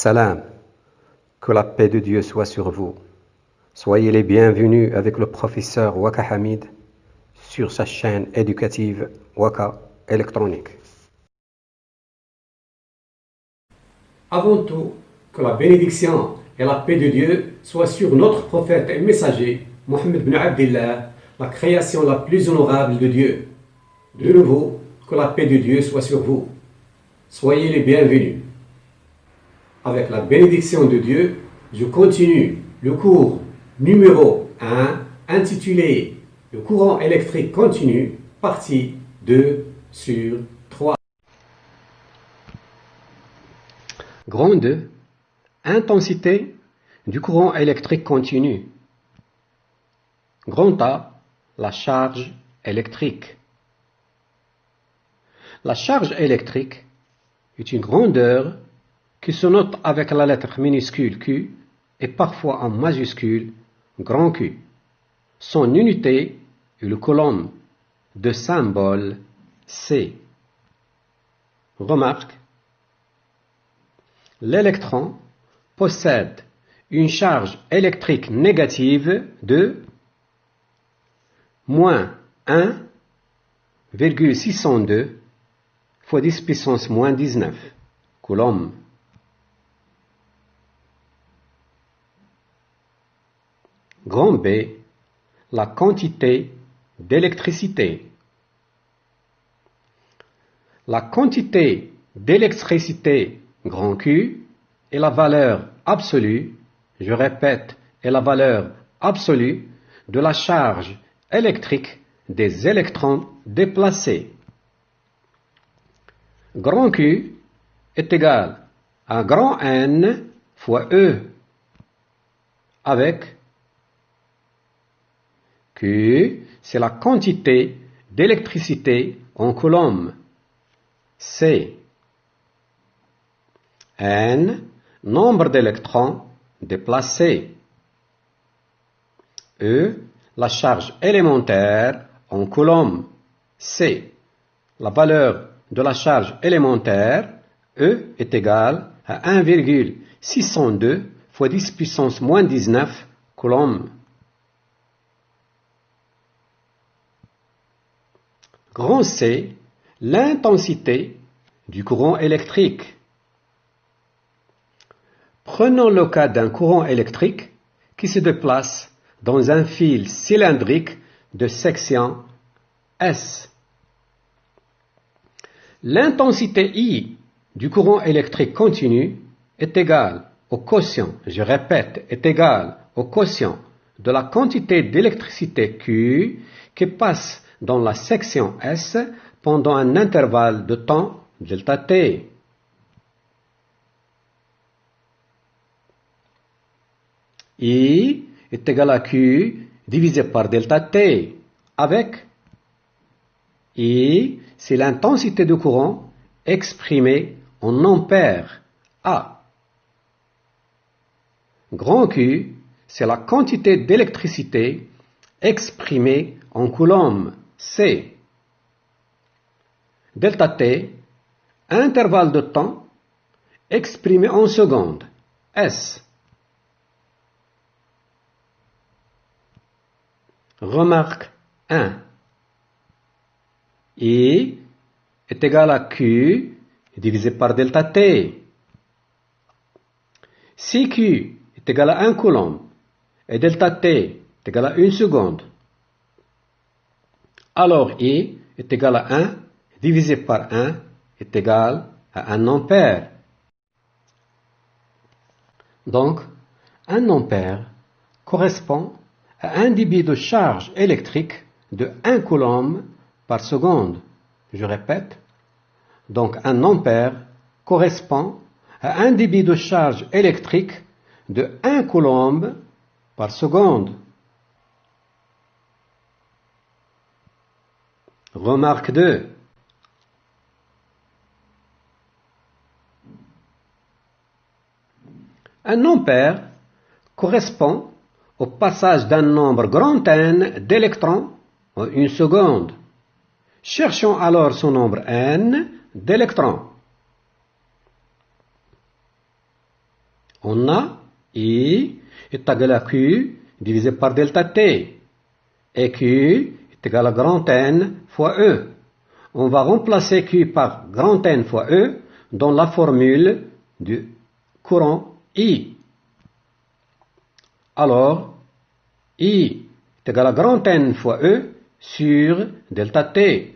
Salam, que la paix de Dieu soit sur vous. Soyez les bienvenus avec le professeur Waka Hamid sur sa chaîne éducative Waka électronique. Avant tout, que la bénédiction et la paix de Dieu soient sur notre prophète et messager, Mohammed ibn Abdillah, la création la plus honorable de Dieu. De nouveau, que la paix de Dieu soit sur vous. Soyez les bienvenus. Avec la bénédiction de Dieu, je continue le cours numéro 1 intitulé Le courant électrique continu, partie 2 sur 3. Grand 2. Intensité du courant électrique continu. Grand A. La charge électrique. La charge électrique est une grandeur qui se note avec la lettre minuscule Q et parfois en majuscule grand Q. Son unité est le coulomb de symbole C. Remarque, l'électron possède une charge électrique négative de moins 1,602 fois 10 puissance moins 19 coulombs. Grand B, la quantité d'électricité. La quantité d'électricité grand Q est la valeur absolue, je répète, est la valeur absolue de la charge électrique des électrons déplacés. Grand Q est égal à grand N fois E avec Q, c'est la quantité d'électricité en coulombs. C. N, nombre d'électrons déplacés. E, la charge élémentaire en coulombs. C, la valeur de la charge élémentaire, E, est égale à 1,602 fois 10 puissance moins 19 coulombs. Grand C, l'intensité du courant électrique. Prenons le cas d'un courant électrique qui se déplace dans un fil cylindrique de section S. L'intensité I du courant électrique continu est égale au quotient, je répète, est égale au quotient de la quantité d'électricité Q qui passe dans la section S pendant un intervalle de temps delta T. I est égal à Q divisé par delta T avec I, c'est l'intensité du courant exprimée en ampères A. Grand Q, c'est la quantité d'électricité exprimée en coulombs C. Delta T, intervalle de temps exprimé en secondes S. Remarque 1. I est égal à Q divisé par delta T. Si Q est égal à 1 coulomb et delta T est égal à 1 seconde, alors I est égal à 1 divisé par 1 est égal à 1 ampère. Donc, 1 ampère correspond à un débit de charge électrique de 1 coulomb par seconde. Je répète, donc 1 ampère correspond à un débit de charge électrique de 1 coulomb par seconde. Remarque 2. Un ampère correspond au passage d'un nombre grand N d'électrons en 1 seconde. Cherchons alors son nombre N d'électrons. On a I est égal à Q divisé par delta T. Et Q est égal à grand N fois E. On va remplacer Q par grand N fois E dans la formule du courant I. Alors, I est égal à grand N fois E sur delta T.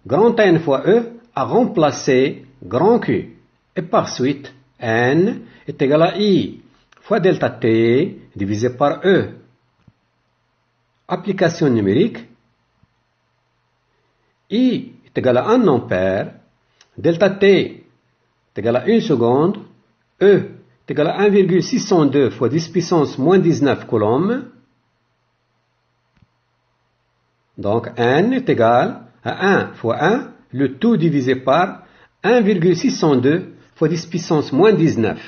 Grand N fois E a remplacé grand Q. Et par suite, N est égal à I fois delta T divisé par E. Application numérique. I est égal à 1 ampère. Delta T est égal à 1 seconde. E est égal à 1,602 fois 10 puissance moins 19 coulombs. Donc, N est égal à 1 fois 1, le tout divisé par 1,602 fois 10 puissance moins 19,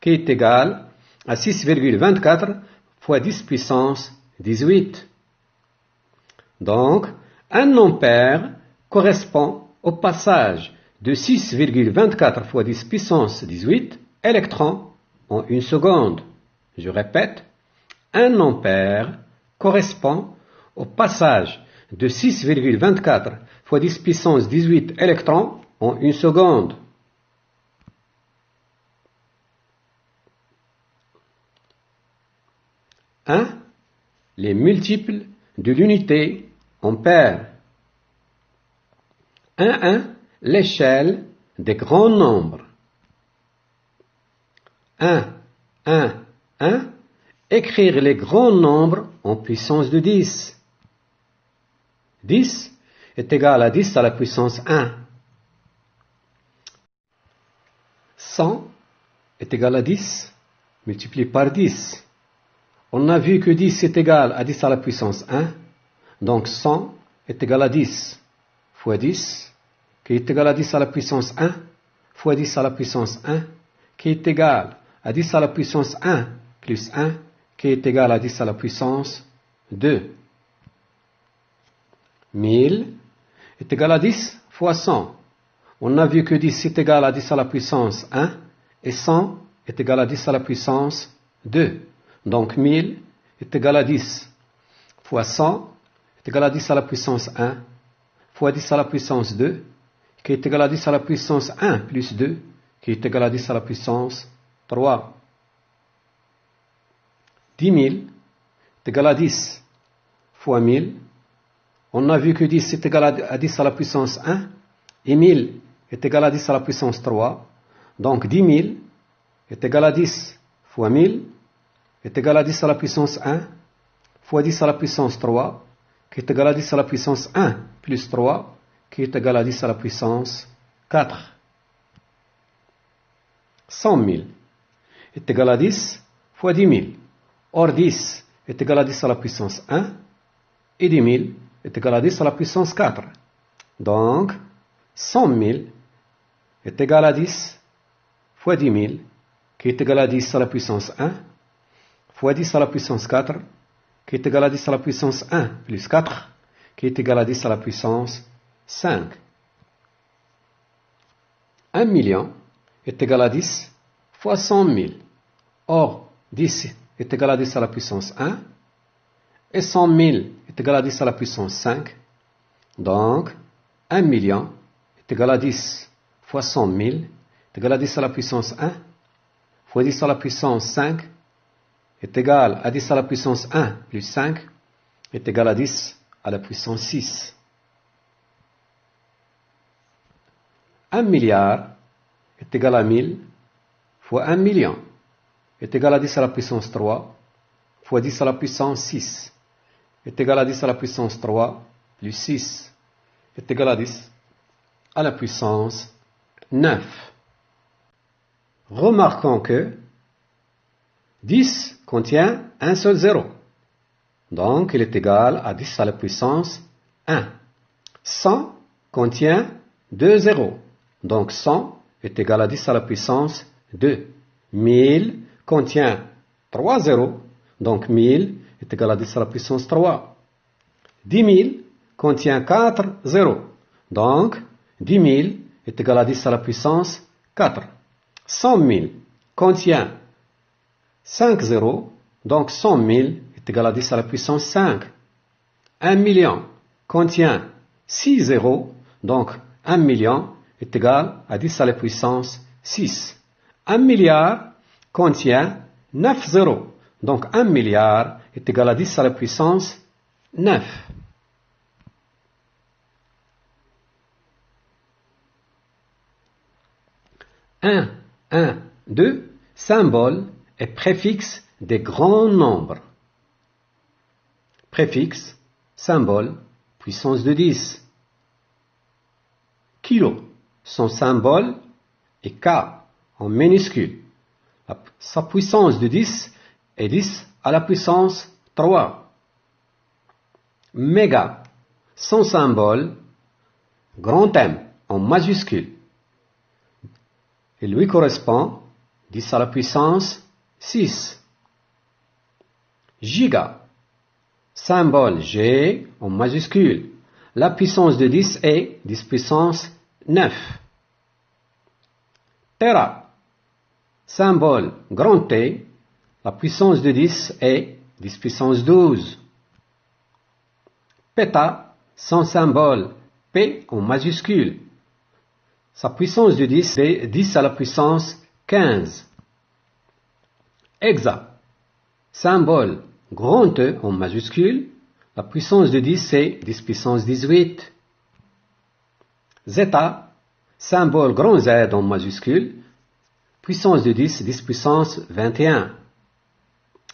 qui est égal à 6,24 fois 10 puissance 18. Donc, 1 ampère correspond au passage de 6,24 fois 10 puissance 18 électrons en 1 seconde. Je répète, 1 ampère correspond au passage de 6,24 fois 10 puissance 18 électrons en 1 seconde. Les multiples de l'unité ampère. 1, l'échelle des grands nombres. 1, écrire les grands nombres en puissance de 10. 10 est égal à 10 à la puissance 1. 100 est égal à 10 multiplié par 10. On a vu que 10 est égal à 10 à la puissance 1. Donc 100 est égal à 10 fois 10, qui est égal à 10 à la puissance 1, fois 10 à la puissance 1, qui est égal à 10 à la puissance 1 plus 1, qui est égal à 10 à la puissance 2. 1000 est égal à 10 fois 100. On a vu que 10 est égal à 10 à la puissance 1 et 100 est égal à 10 à la puissance 2. Donc 1000 est égal à 10 fois 100 est égal à 10 à la puissance 1 fois 10 à la puissance 2 qui est égal à 10 à la puissance 1 plus 2 qui est égal à 10 à la puissance 3. 10 000 est égal à 10 fois 1000. On a vu que 10 est égal à 10 à la puissance 1 et 1000 est égal à 10 à la puissance 3. Donc 10 000 est égal à 10 fois 1000 est égal à 10 à la puissance 1 fois 10 à la puissance 3 qui est égal à 10 à la puissance 1 plus 3 qui est égal à 10 à la puissance 4. 100 000 est égal à 10 fois 10 000. Or 10 est égal à 10 à la puissance 1 et 10 000 est égal à 10 à la puissance 4. Donc 100 000 est égal à 10 fois 10 000 qui est égal à 10 à la puissance 1 fois 10 à la puissance 4 qui est égal à 10 à la puissance 1 plus 4 qui est égal à 10 à la puissance 5. 1 million est égal à 10 fois 100 000. Or 10 est égal à 10 à la puissance 1 et 100 000 est égal à 10 à la puissance 5. Donc 1 million est égal à 10 fois 100 000 est égal à 10 à la puissance 1 fois 10 à la puissance 5 est égal à 10 à la puissance 1 plus 5 est égal à 10 à la puissance 6. 1 milliard est égal à 1000 fois 1 million est égal à 10 à la puissance 3 fois 10 à la puissance 6 est égal à 10 à la puissance 3 plus 6 est égal à 10 à la puissance 9. Remarquons que 10 contient un seul zéro. Donc, il est égal à 10 à la puissance 1. 100 contient 2 zéros. Donc, 100 est égal à 10 à la puissance 2. 1000 contient 3 zéros. Donc, 1000 est égal à 10 à la puissance 3. 10 000 contient 4 zéros. Donc, 10 000 est égal à 10 à la puissance 4. 100 000 contient 5 zéros, donc 100 000 est égal à 10 à la puissance 5. 1 million contient 6 zéros, donc 1 million est égal à 10 à la puissance 6. 1 milliard contient 9 zéros, donc 1 milliard est égal à 10 à la puissance 9. Un, 2, symbole et préfixe des grands nombres. Préfixe, symbole, puissance de 10. Kilo, son symbole est K en minuscule. Sa puissance de 10 est 10 à la puissance 3. Méga, son symbole, grand M en majuscule. Il lui correspond 10 à la puissance 6. Giga, symbole G en majuscule. La puissance de 10 est 10 puissance 9. Tera, symbole grand T. La puissance de 10 est 10 puissance 12. Péta, son symbole P en majuscule. Sa puissance de 10 est 10 à la puissance 15. Hexa, symbole grand E en majuscule. La puissance de 10 est 10 puissance 18. Zeta, symbole grand Z en majuscule. Puissance de 10, 10 puissance 21.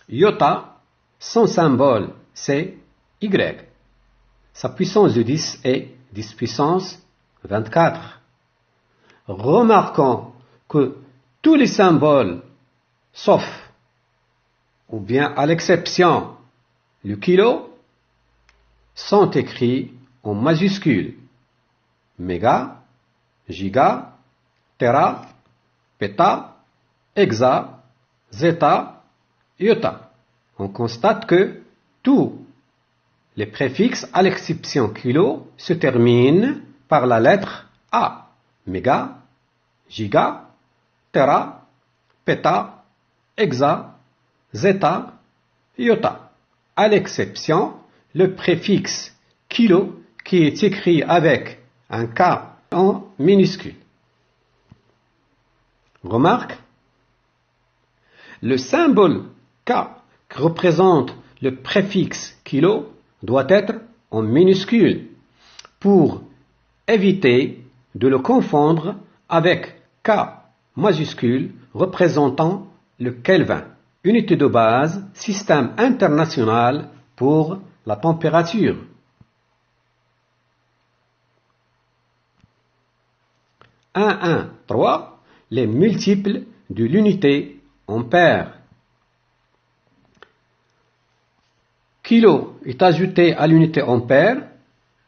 Iota, son symbole c'est Y. Sa puissance de 10 est 10 puissance 24. Remarquons que tous les symboles, sauf ou bien à l'exception le kilo, sont écrits en majuscules. Méga, giga, tera, péta, hexa, zeta, iota. On constate que tous les préfixes à l'exception kilo se terminent par la lettre A. Méga, giga, tera, péta, hexa, zeta, iota. À l'exception, le préfixe kilo qui est écrit avec un K en minuscule. Remarque, le symbole K qui représente le préfixe kilo doit être en minuscule pour éviter de le confondre avec K majuscule représentant le Kelvin, unité de base, système international pour la température. Un, 3, les multiples de l'unité ampère. Kilo est ajouté à l'unité ampère,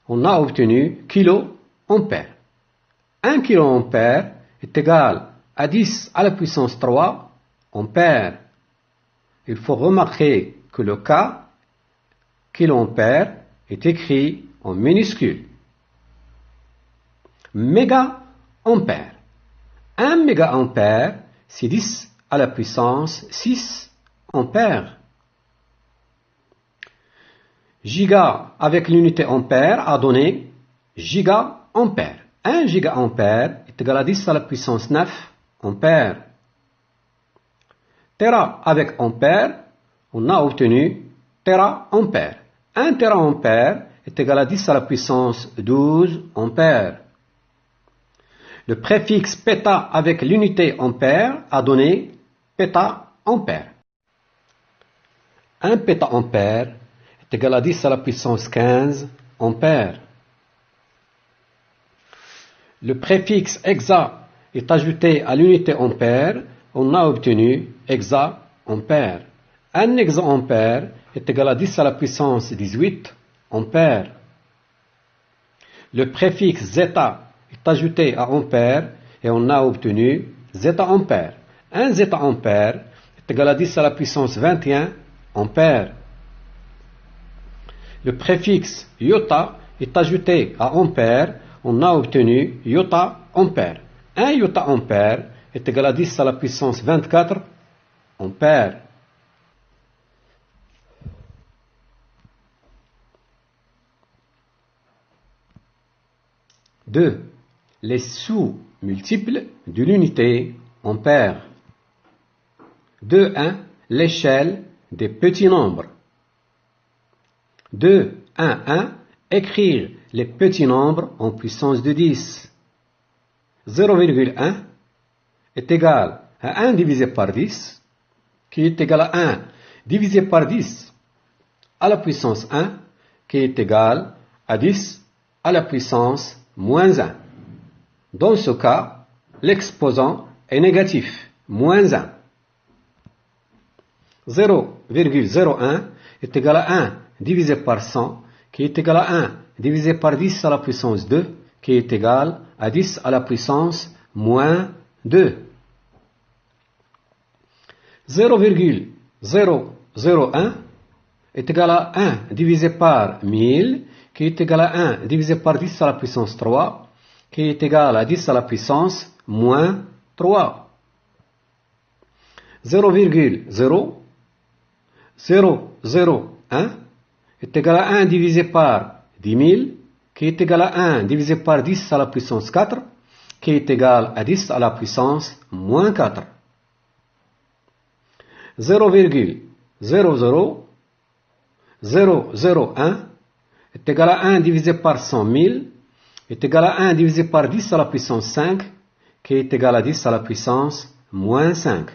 on a obtenu kilo ampère. 1 kiloampère est égal à 10 à la puissance 3 ampères. Il faut remarquer que le K, kiloampère, est écrit en minuscule. Méga-ampère. 1 méga-ampère, c'est 10 à la puissance 6 ampères. Giga avec l'unité ampère a donné giga-ampère. 1 giga-ampère est égal à 10 à la puissance 9 ampères. Tera avec ampère, on a obtenu tera-ampère. 1 tera-ampère est égal à 10 à la puissance 12 ampères. Le préfixe péta avec l'unité ampère a donné péta-ampère. 1 péta-ampère est égal à 10 à la puissance 15 ampères. Le préfixe hexa est ajouté à l'unité ampère, on a obtenu hexa-ampère. 1 hexaampère est égal à 10 à la puissance 18 ampères. Le préfixe zeta est ajouté à ampère et on a obtenu zeta-ampère. 1 zeta-ampère est égal à 10 à la puissance 21 ampères. Le préfixe iota est ajouté à ampère, on a obtenu iota-ampère. 1 iota-ampère est égal à 10 à la puissance 24 ampères. 2. Les sous-multiples de l'unité ampère. 2,1. L'échelle des petits nombres. 2,1,1. Écrire les petits nombres en puissance de 10. 0,1 est égal à 1 divisé par 10, qui est égal à 1 divisé par 10 à la puissance 1, qui est égal à 10 à la puissance moins 1. Dans ce cas, l'exposant est négatif, moins 1. 0,01 est égal à 1 divisé par 100, qui est égal à 1 divisé par 10 à la puissance 2, qui est égal à 10 à la puissance moins 2. 0,001 est égal à 1 divisé par 1000, qui est égal à 1 divisé par 10 à la puissance 3, qui est égal à 10 à la puissance moins 3. 0,0001 est égal à 1 divisé par 10 000, qui est égal à 1 divisé par 10 à la puissance 4, qui est égal à 10 à la puissance moins 4. 0,00001 est égal à 1 divisé par 100 000, est égal à 1 divisé par 10 à la puissance 5, qui est égal à 10 à la puissance moins 5.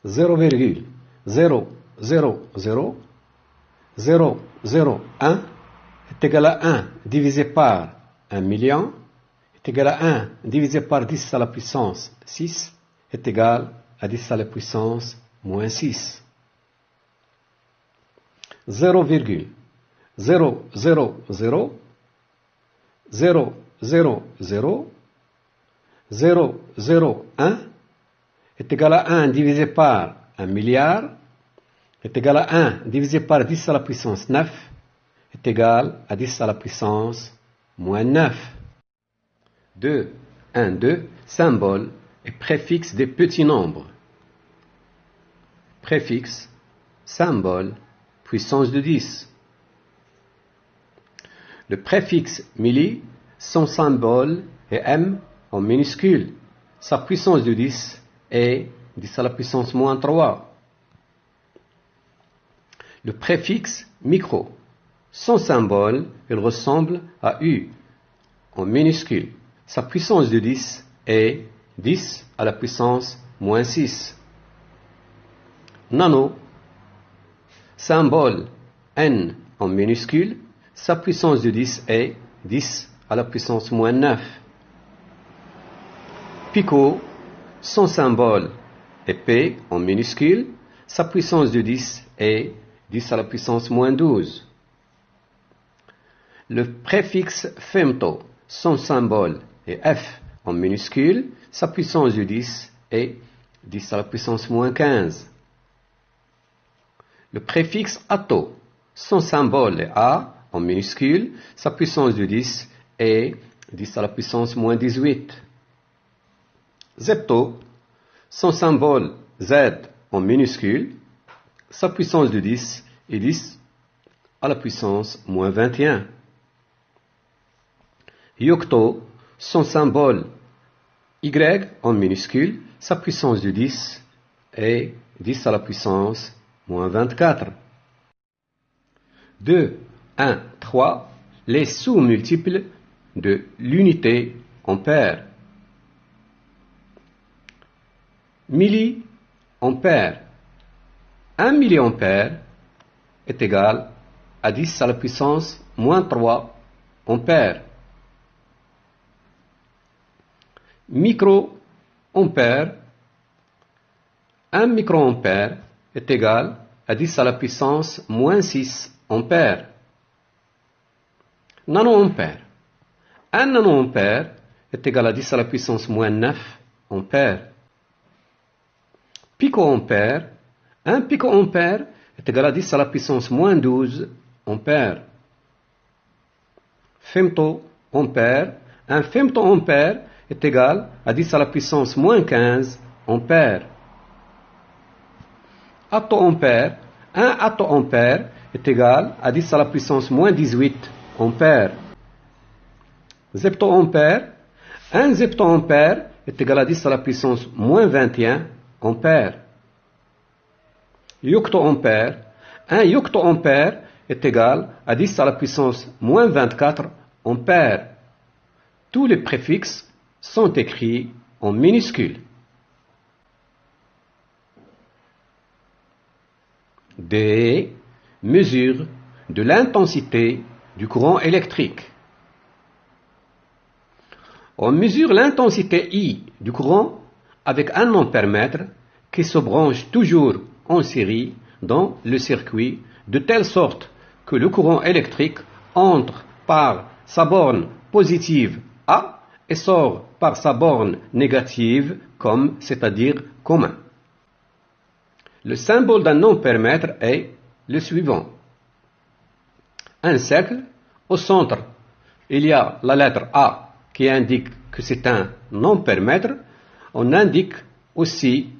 0,0000001 est égal à 1 divisé par 1 million, est égal à 1 divisé par 10 à la puissance 6, est égal à 10 à la puissance moins 6. 0,0000001 est égal à 1 divisé par 1 milliard, est égal à 1 divisé par 10 à la puissance 9, est égal à 10 à la puissance moins 9. 2, 1, 2, symbole et préfixe des petits nombres. Préfixe, symbole, puissance de 10. Le préfixe milli, son symbole est M en minuscule. Sa puissance de 10 est 10 à la puissance moins 3. Le préfixe micro, son symbole, il ressemble à U en minuscule. Sa puissance de 10 est 10 à la puissance moins 6. Nano, symbole N en minuscule, sa puissance de 10 est 10 à la puissance moins 9. Pico, son symbole est P en minuscule, sa puissance de 10 est 10 à la puissance moins 12. Le préfixe femto, son symbole est F en minuscule, sa puissance de 10 est 10 à la puissance moins 15. Le préfixe ato, son symbole est A en minuscule, sa puissance de 10 est 10 à la puissance moins 18. Zepto, son symbole Z en minuscule, sa puissance de 10 est 10 à la puissance moins 21. Yocto, son symbole Y en minuscule, sa puissance de 10 est 10 à la puissance moins 24. 2, 1, 3, les sous-multiples de l'unité ampère. Milliampère. 1 milliampère est égal à 10 à la puissance moins 3 ampères. Microampère. 1 microampère est égal à 10 à la puissance moins 6 ampères. Nanoampère. 1 nanoampère est égal à 10 à la puissance moins 9 ampères. Picoampère. 1 picoampère est égal à 10 à la puissance moins 12 ampères. Femtoampère. 1 femtoampère est égal à 10 à la puissance moins 15 ampères. Attoampère. 1 attoampère est égal à 10 à la puissance moins 18 ampères. zeptoampère. 1 zeptoampère est égal à 10 à la puissance moins 21 ampères. Yoctoampère. 1 yoctoampère est égal à 10 à la puissance moins 24 ampères. Tous les préfixes sont écrits en minuscules. D. Mesure de l'intensité du courant électrique. On mesure l'intensité I du courant avec un ampèremètre qui se branche toujours en série dans le circuit de telle sorte que le courant électrique entre par sa borne positive A et sort par sa borne négative comme, c'est-à-dire commun. Le symbole d'un ampèremètre est le suivant. Un cercle, au centre, il y a la lettre A qui indique que c'est un ampèremètre. On indique aussi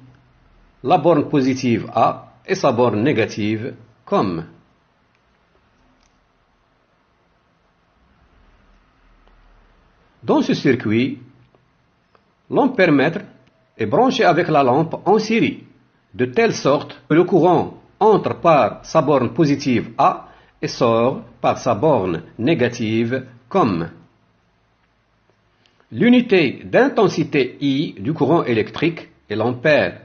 la borne positive A et sa borne négative comme. Dans ce circuit, l'ampèremètre est branché avec la lampe en série, de telle sorte que le courant entre par sa borne positive A et sort par sa borne négative comme. L'unité d'intensité I du courant électrique est l'ampère.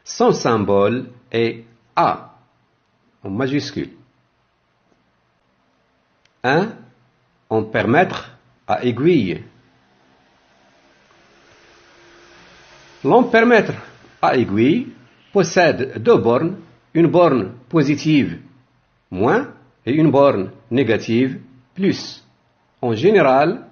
Son symbole est A, en majuscule. 1 ampèremètre à aiguille. L'ampèremètre à aiguille possède deux bornes, une borne positive moins et une borne négative plus. En général,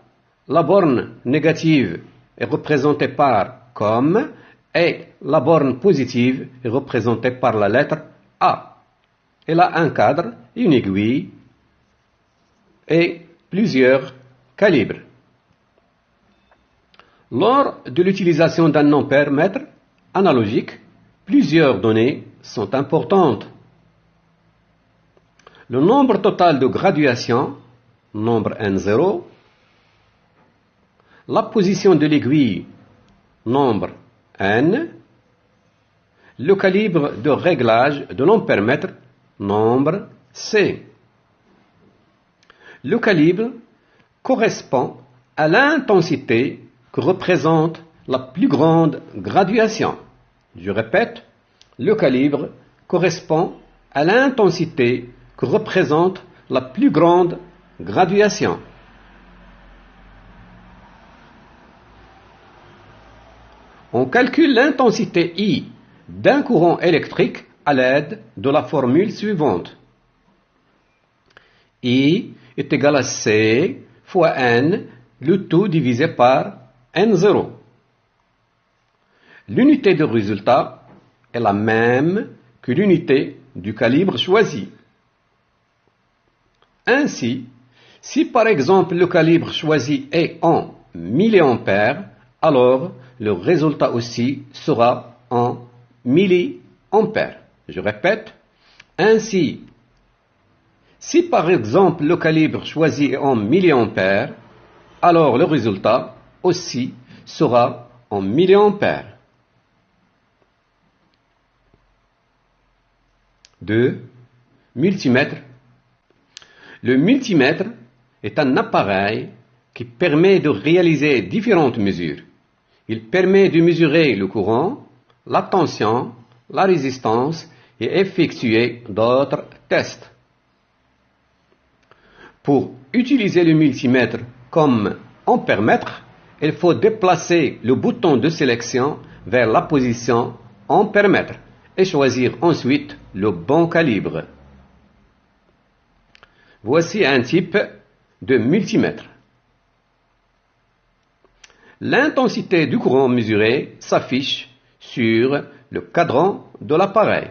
la borne négative est représentée par comme et la borne positive est représentée par la lettre A. Elle a un cadre, une aiguille et plusieurs calibres. Lors de l'utilisation d'un ampèremètre analogique, plusieurs données sont importantes. Le nombre total de graduations, nombre N0, la position de l'aiguille, nombre N, le calibre de réglage de l'ampèremètre, nombre C. Le calibre correspond à l'intensité que représente la plus grande graduation. Je répète, le calibre correspond à l'intensité que représente la plus grande graduation. On calcule l'intensité I d'un courant électrique à l'aide de la formule suivante. I est égal à C fois N, le tout divisé par N0. L'unité de résultat est la même que l'unité du calibre choisi. Ainsi, si par exemple le calibre choisi est en milliampères, alors le résultat aussi sera en milliampères. Je répète, ainsi, si par exemple le calibre choisi est en milliampères, alors le résultat aussi sera en milliampères. 2. Multimètre. Le multimètre est un appareil qui permet de réaliser différentes mesures. Il permet de mesurer le courant, la tension, la résistance et effectuer d'autres tests. Pour utiliser le multimètre comme ampèremètre, il faut déplacer le bouton de sélection vers la position ampèremètre et choisir ensuite le bon calibre. Voici un type de multimètre. L'intensité du courant mesuré s'affiche sur le cadran de l'appareil.